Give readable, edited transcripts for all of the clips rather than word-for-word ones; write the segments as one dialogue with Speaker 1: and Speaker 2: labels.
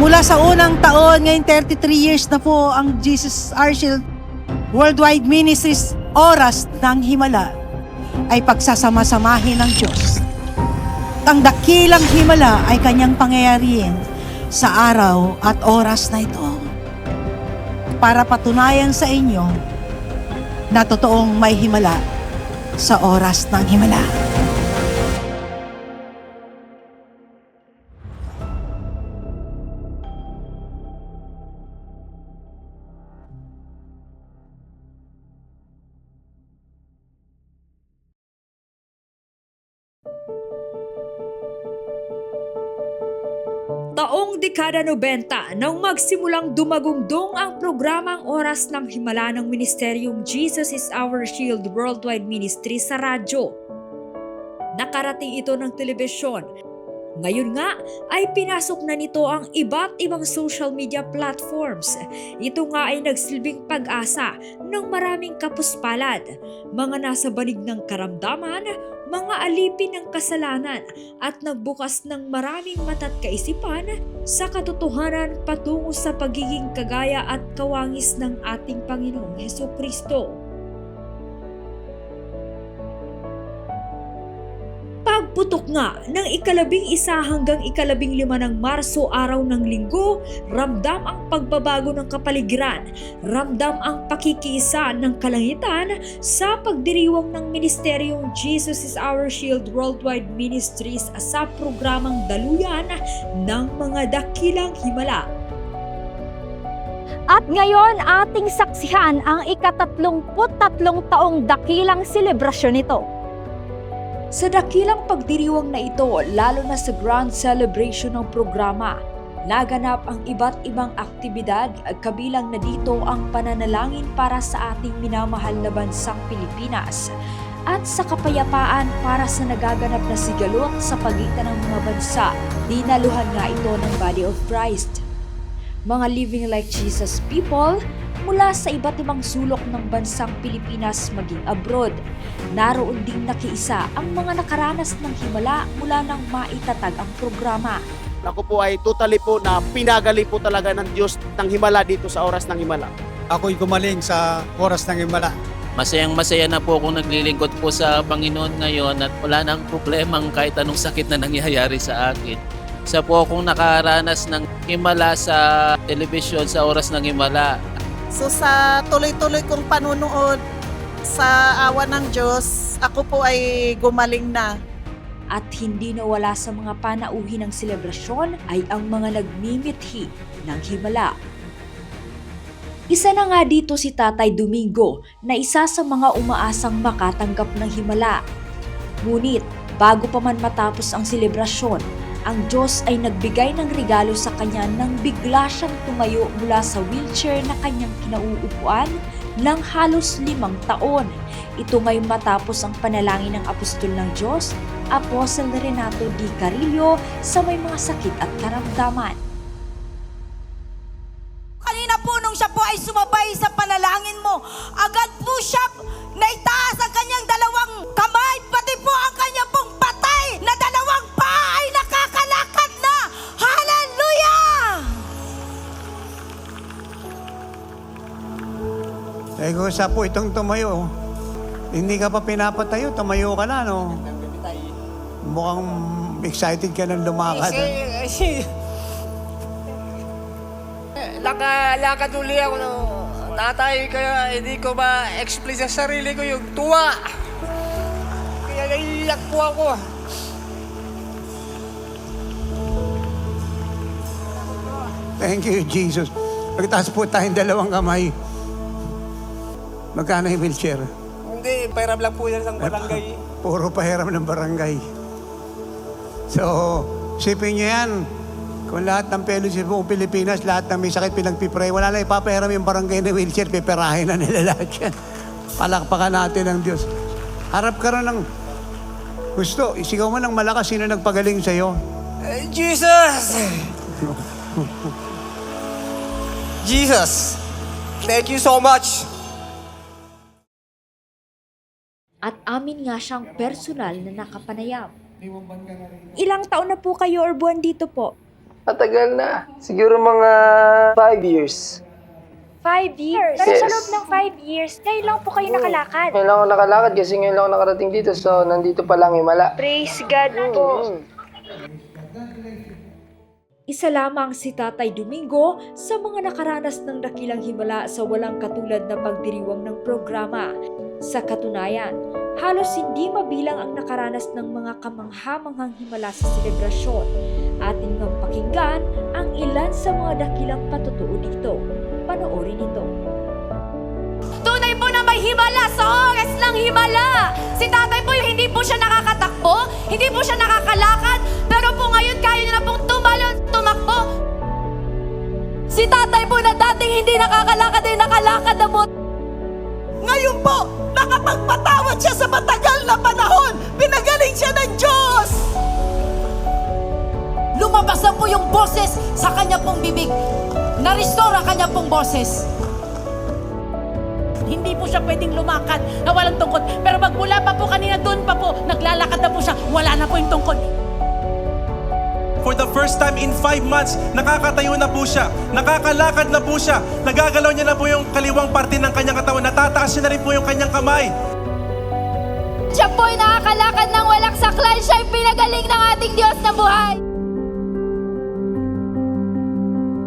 Speaker 1: Mula sa unang taon, ngayon 33 years na po ang Jesus Our Shield Worldwide Ministries Oras ng Himala ay pagsasama-samahin ng Diyos. Ang dakilang himala ay kanyang pangyayariin sa araw at oras na ito para patunayan sa inyo na totoong may himala sa oras ng himala.
Speaker 2: Taong dekada 90 nang magsimulang dumagungdong ang programang Oras ng Himala ng Ministeryong Jesus is Our Shield Worldwide Ministry sa radyo. Nakarating ito ng telebisyon. Ngayon nga ay pinasok na nito ang iba't ibang social media platforms. Ito nga ay nagsilbing pag-asa ng maraming kapuspalad, mga nasa banig ng karamdaman, mga alipin ng kasalanan at nagbukas ng maraming mata't kaisipan sa katotohanan patungo sa pagiging kagaya at kawangis ng ating Panginoong Hesukristo. Pagputok nga ng 11 hanggang 15 ng Marso, araw ng Linggo, ramdam ang pagbabago ng kapaligiran, ramdam ang pakikiisa ng kalangitan sa pagdiriwang ng Ministeryong Jesus is Our Shield Worldwide Ministries sa programang Daluyan ng mga Dakilang Himala.
Speaker 3: At ngayon ating saksihan ang ika-33 taong dakilang selebrasyon nito.
Speaker 2: Sa dakilang pagdiriwang na ito, lalo na sa grand celebration ng programa, naganap ang iba't ibang aktibidad, kabilang na dito ang pananalangin para sa ating minamahal na bansang Pilipinas at sa kapayapaan para sa nagaganap na sigalot sa pagitan ng mga bansa. Dinaluhan nga ito ng Body of Christ. Mga living like Jesus people mula sa iba't ibang sulok ng bansang Pilipinas maging abroad. Naroon ding nakiisa ang mga nakaranas ng himala mula nang maitatag ang programa.
Speaker 4: Ako po ay totally po na pinagaling po talaga ng Diyos ng himala dito sa oras ng himala.
Speaker 5: Ako'y gumaling sa oras ng himala.
Speaker 6: Masayang-masaya na po akong naglilingkod po sa Panginoon ngayon at wala nang problemang kahit anong sakit na nangyayari sa akin. Isa po akong nakaranas ng himala sa telebisyon sa oras ng himala.
Speaker 7: So sa tuloy-tuloy kong panunood sa awa ng Diyos, ako po ay gumaling na.
Speaker 2: At hindi nawala sa mga panauhin ng selebrasyon ay ang mga nagmimithi ng himala. Isa na nga dito si Tatay Domingo na isa sa mga umaasang makatanggap ng himala. Ngunit bago pa man matapos ang selebrasyon, ang Diyos ay nagbigay ng regalo sa kanya nang bigla siyang tumayo mula sa wheelchair na kanyang kinauupuan ng halos 5 taon. Ito ngayong matapos ang panalangin ng apostol ng Diyos, Apostle Renato D. Carillo, sa may mga sakit at karamdaman.
Speaker 8: Kanina po nung siya po ay sumabay sa panalangin mo, agad po siya naitaas ang kanyang dalawang kamay, pati po ang kanyang pong patay na dalawang paa ay nakakalakad na. Hallelujah!
Speaker 5: Eh kung sa po itong tumayo, hindi ka pa pinapatayo, tumayo ka na, no? Mukhang excited ka ng lumakad.
Speaker 9: Nakalakad uli ako no. Tatay, kaya hindi ko ma-explain sa sarili ko yung tuwa. Kaya naiiyak po ako.
Speaker 5: Thank you, Jesus. Pagtaas po tayong dalawang kamay. Magkano yung wheelchair?
Speaker 9: Hindi, pairam lang po yan sa barangay.
Speaker 5: Puro pahiram ng barangay. So, sipin niyo yan. Kung lahat ng fellowship buong Pilipinas, lahat ng may sakit pinagpipray, wala na ipapahiram yung barangay na wheelchair, piperahin na nila lahat yan. Palakpakan natin ang Diyos. Harap ka rin ng gusto. Isigaw mo ng malakas, sino nagpagaling sa'yo?
Speaker 9: Jesus! Jesus! Thank you so much!
Speaker 2: At amin nga siyang personal na nakapanayam. Ilang taon na po kayo or buwan dito po?
Speaker 9: Matagal na. Siguro mga 5 years.
Speaker 3: 5 years? Pero sa loob ng 5 years, ngayon lang po kayo nakalakad.
Speaker 9: Ngayon lang ako nakalakad kasi ngayon lang ako nakarating dito. So, nandito pa lang Himala.
Speaker 3: Praise God po.
Speaker 2: Isa lamang si Tatay Domingo sa mga nakaranas ng dakilang himala sa walang katulad na pagdiriwang ng programa. Sa katunayan, halos hindi mabilang ang nakaranas ng mga kamangha-manghang himala sa selebrasyon. Atin ngang pakinggan ang ilan sa mga dakilang patotoo dito. Panoorin ito.
Speaker 8: Tunay po na may himala sa oras ng himala. Si tatay po hindi po siya nakakatakbo, hindi po siya nakakalakad, pero po ngayon kaya niya na pong tumalon, tumakbo. Si tatay po na dating hindi nakakalakad ay nakalakad na po. Ngayon po, nakapagpatawad siya sa matagal na panahon. Pinagaling siya ng Diyos. Lumabas na po yung boses sa kanya pong bibig. Na-restore ang kanya pong boses. Hindi po siya pwedeng lumakad na walang tungkod. Pero magmula pa po kanina, doon pa po, naglalakad na po siya. Wala na po yung tungkod.
Speaker 10: For the first time in 5 months, nakakatayo na po siya. Nakakalakad na po siya. Nagagalaw niya na po yung kaliwang parte ng kanyang katawan. Natataas niya na rin po yung kanyang kamay.
Speaker 8: Siya po ay nakakalakad ng walang saklay. Siya ay pinagaling ng ating Diyos na buhay.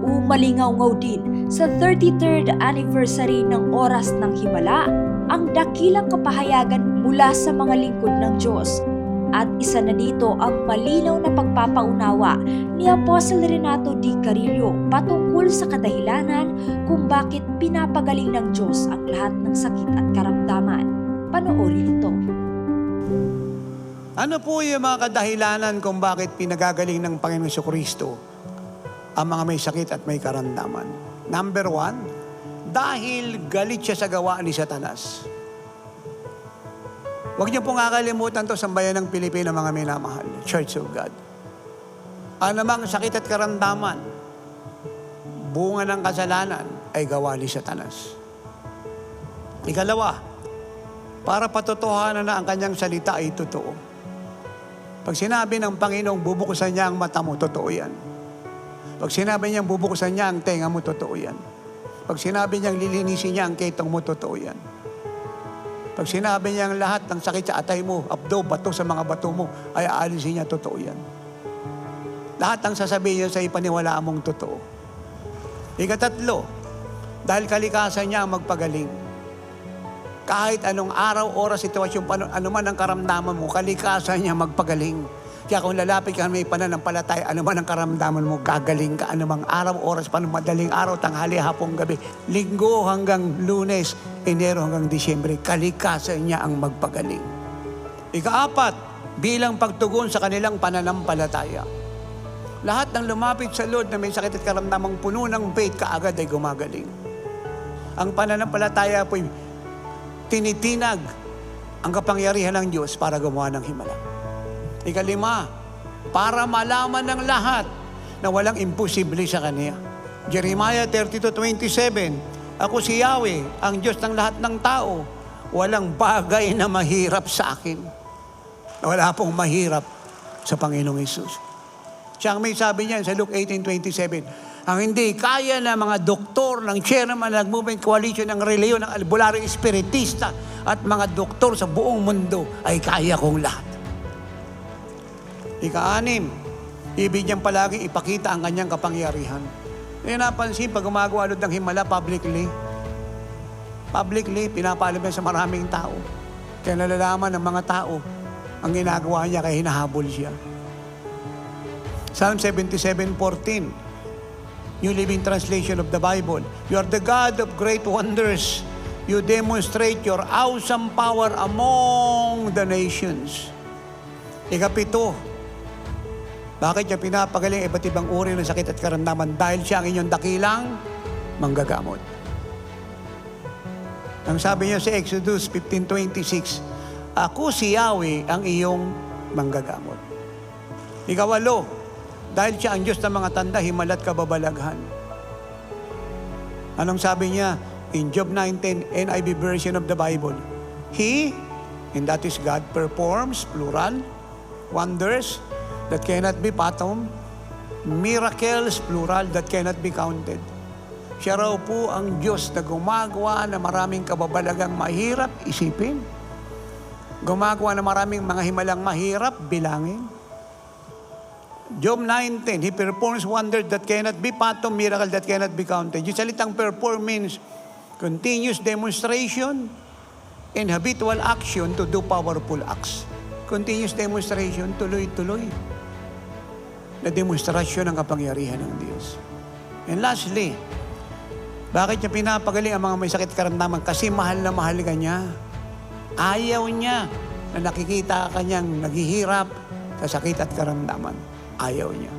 Speaker 2: Umalingaw-ngaw din sa 33rd anniversary ng Oras ng Himala ang dakilang kapahayagan mula sa mga lingkod ng Diyos. At isa na dito ang malinaw na pagpapaunawa ni Apostle Renato D. Carillo patungkol sa kadahilanan kung bakit pinapagaling ng Diyos ang lahat ng sakit at karamdaman. Panoorin ito.
Speaker 5: Ano po yung mga kadahilanan kung bakit pinagagaling ng Panginoon Jesucristo ang mga may sakit at may karamdaman? Number 1, dahil galit siya sa gawa ni Satanas. Huwag niyo pong kakalimutan to sa bayan ng Pilipino, mga minamahal, Church of God. Anumang sakit at karamdaman, bunga ng kasalanan ay gawa ni Satanas. Ikalawa, para patotohanan na ang kanyang salita ay totoo. Pag sinabi ng Panginoong bubukusan niya ang mata mo, totoo yan. Pag sinabi niyang bubukusan niya ang tenga mo, totoo yan. Pag sinabi niyang lilinisin niya ang ketong mo, totoo yan. Pag sinabi niyang lahat ng sakit sa atay mo, abdo, bato sa mga bato mo, ay aalisin niya, totoo yan. Lahat ng sasabihin niya sa ipaniwalaan mong totoo. Ikatatlo, dahil kalikasan niya ang magpagaling. Kahit anong araw, oras, sitwasyon, anuman ang karamdaman mo, kalikasan niya magpagaling. Kaya kung lalapit ka may pananampalataya, anuman ang karamdaman mo, gagaling ka. Anumang araw, oras, madaling araw, tanghali, hapong gabi, linggo hanggang Lunes, Enero hanggang Disyembre, kalikasan niya ang magpagaling. Ikaapat, bilang pagtugon sa kanilang pananampalataya. Lahat ng lumapit sa Lord na may sakit at karamdamang puno ng faith, kaagad ay gumagaling. Ang pananampalataya po'y tinitinag ang kapangyarihan ng Diyos para gumawa ng himala. Ikalima, para malaman ng lahat na walang imposible sa Kanya. Jeremiah 32:27, ako si Yahweh, ang Diyos ng lahat ng tao. Walang bagay na mahirap sa akin. Wala pong mahirap sa Panginoong Hesus. Siya ang may sabi niyan sa Luke 18:27, ang hindi kaya na mga doktor ng chairman ng Movement Coalition ng reliyon, ng albularyo espiritista at mga doktor sa buong mundo ay kaya kong lahat. Ika-6, ibig niyang palagi ipakita ang kanyang kapangyarihan. Ngayon napansin, pag gumagawa ng himala publicly, pinapaalam niya sa maraming tao. Kaya nalalaman ng mga tao, ang ginagawa niya kaya hinahabol siya. Psalm 77:14, New Living Translation of the Bible, you are the God of great wonders. You demonstrate your awesome power among the nations. Ika-7, bakit niya pinapagaling iba't ibang uri ng sakit at karamdaman? Dahil siya ang inyong dakilang manggagamot. Ang sabi niya sa Exodus 15:26, ako si Yahweh ang iyong manggagamot. Ika-8, dahil siya ang Diyos ng mga tanda, himala at kababalaghan. Anong sabi niya in Job 9:10, NIV version of the Bible? He, and that is God, performs, plural, wonders that cannot be fathomed, Miracles, plural, that cannot be counted. Siya raw po ang Diyos na gumagawa na maraming kababalagang mahirap isipin. Gumagawa na maraming mga himalang mahirap bilangin. Job 9:10, He performs wonders that cannot be fathomed, miracle that cannot be counted. Yung salitang perform means continuous demonstration and habitual action to do powerful acts. Continuous demonstration, tuloy-tuloy na demonstrasyon ng kapangyarihan ng Diyos. And lastly, bakit niya pinapagaling ang mga may sakit karamdaman? Kasi mahal na mahal ka niya. Ayaw niya na nakikita ka niyang naghihirap sa sakit at karamdaman. Ayaw niya.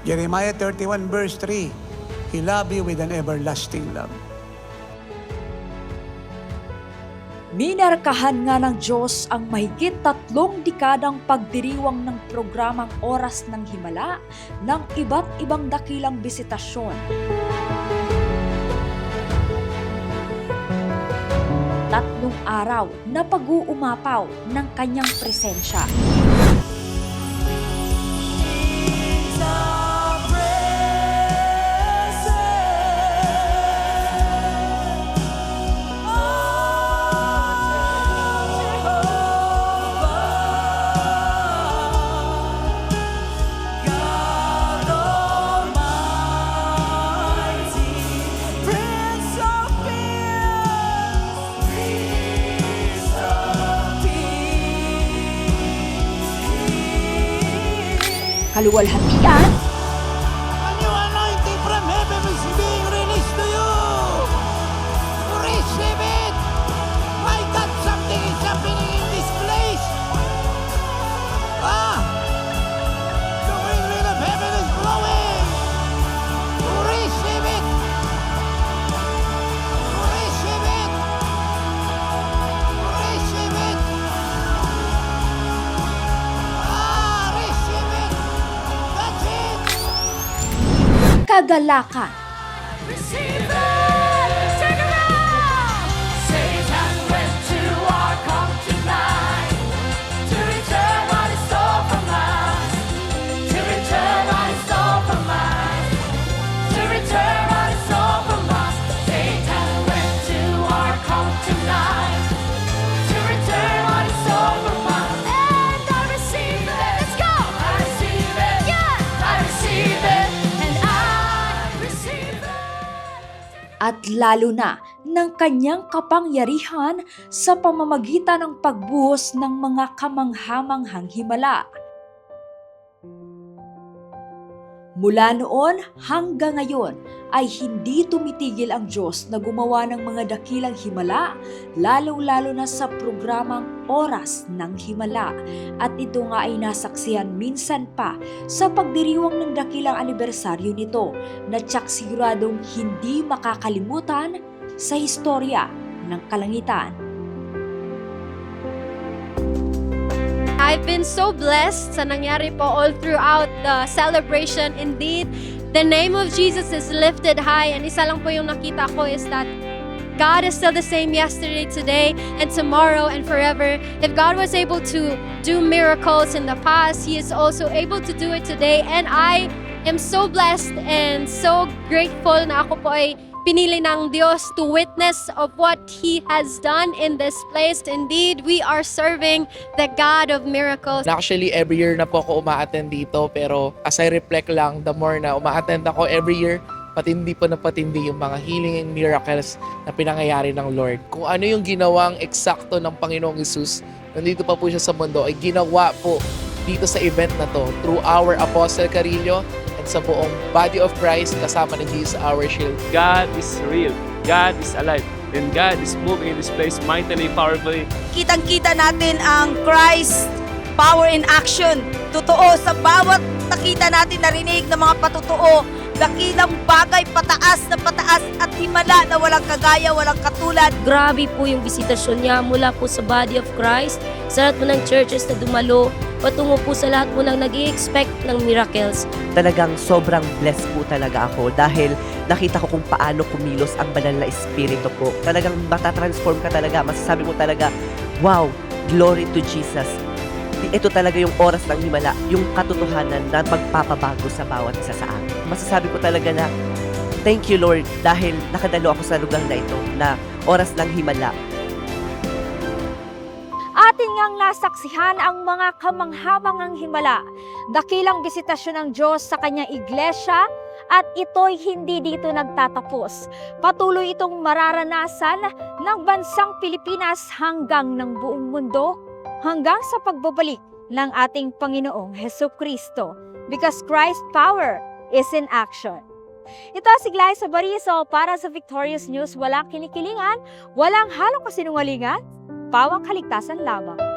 Speaker 5: Jeremiah 31 verse 3, He loved you with an everlasting love.
Speaker 2: Minarkahan nga ng Diyos ang mahigit 3 dekadang pagdiriwang ng programang Oras ng Himala ng iba't ibang dakilang bisitasyon. 3 araw na pag-uumapaw ng kanyang presensya. Kaluwalhatian,
Speaker 5: A new anointing from heaven is being released to you. Receive it. My God, something is happening in this place. The wind of heaven is blowing. Receive it. Receive it. Receive it. Receive it. That's it.
Speaker 2: kagalakan,
Speaker 8: Receive it! Turn around! Satan went to our camp tonight to return what he stole from us. To return what he stole from us. To return what he stole from us. Satan went to our camp tonight to return what he stole from us. And I receive it. Let's go! I receive it. Yeah! I receive it. And I receive it.
Speaker 2: at lalo na ng kanyang kapangyarihan sa pamamagitan ng pagbuhos ng mga kamanghamanghang himala. Mula noon hanggang ngayon ay hindi tumitigil ang Diyos na gumawa ng mga dakilang himala, lalong-lalo na sa programang Oras ng Himala. At ito nga ay nasaksihan minsan pa sa pagdiriwang ng dakilang anibersaryo nito na tiyak siguradong hindi makakalimutan sa historya ng kalangitan.
Speaker 11: I've been so blessed sa nangyari po all throughout the celebration. Indeed, the name of Jesus is lifted high. And isa lang po yung nakita ko is that God is still the same yesterday, today, and tomorrow, and forever. If God was able to do miracles in the past, He is also able to do it today. And I am so blessed and so grateful na ako po ay pinili ng Diyos to witness of what He has done in this place. Indeed, we are serving the God of miracles.
Speaker 12: Actually, every year na po ako umaattend dito, pero as I reflect lang, the more na umaattend ako every year, patindi po na patindi yung mga healing and miracles na pinangyayari ng Lord. Kung ano yung ginawang eksakto ng Panginoong Hesus, nandito pa po siya sa mundo, ay ginawa po dito sa event na to through our Apostle Carillo at sa buong body of Christ kasama ni Jesus our shield.
Speaker 13: God is real. God is alive. And God is moving in this place mightily, powerfully.
Speaker 8: Kitang-kita natin ang Christ power in action. Totoo sa bawat nakita natin, narinig ng mga patutuo, dakilang bagay, pataas at himala na walang kagaya, walang katulad.
Speaker 14: Grabe po yung bisitasyon niya mula po sa body of Christ, sa lahat po ng churches na dumalo, patungo po sa lahat po ng nag-i-expect ng miracles.
Speaker 15: Talagang sobrang blessed po talaga ako dahil nakita ko kung paano kumilos ang banal na espiritu po. Talagang matatransform ka talaga, masasabi mo talaga, wow, glory to Jesus. ito talaga yung oras ng himala, yung katotohanan na magpapabago sa bawat isa sa amin. Masasabi ko talaga na thank you Lord dahil nakadalo ako sa lugar na ito na oras ng himala.
Speaker 3: Atin ngang nasaksihan ang mga kamanghamangang himala, dakilang bisitasyon ng Diyos sa kanyang iglesia, at ito'y hindi dito nagtatapos. Patuloy itong mararanasan ng bansang Pilipinas hanggang ng buong mundo, hanggang sa pagbabalik ng ating Panginoong Hesukristo. Because Christ's power is in action. Ito si Glyza Bariso para sa Victorious News. Walang kinikilingan, walang halong kasinungalingan, pawang kaligtasan lamang.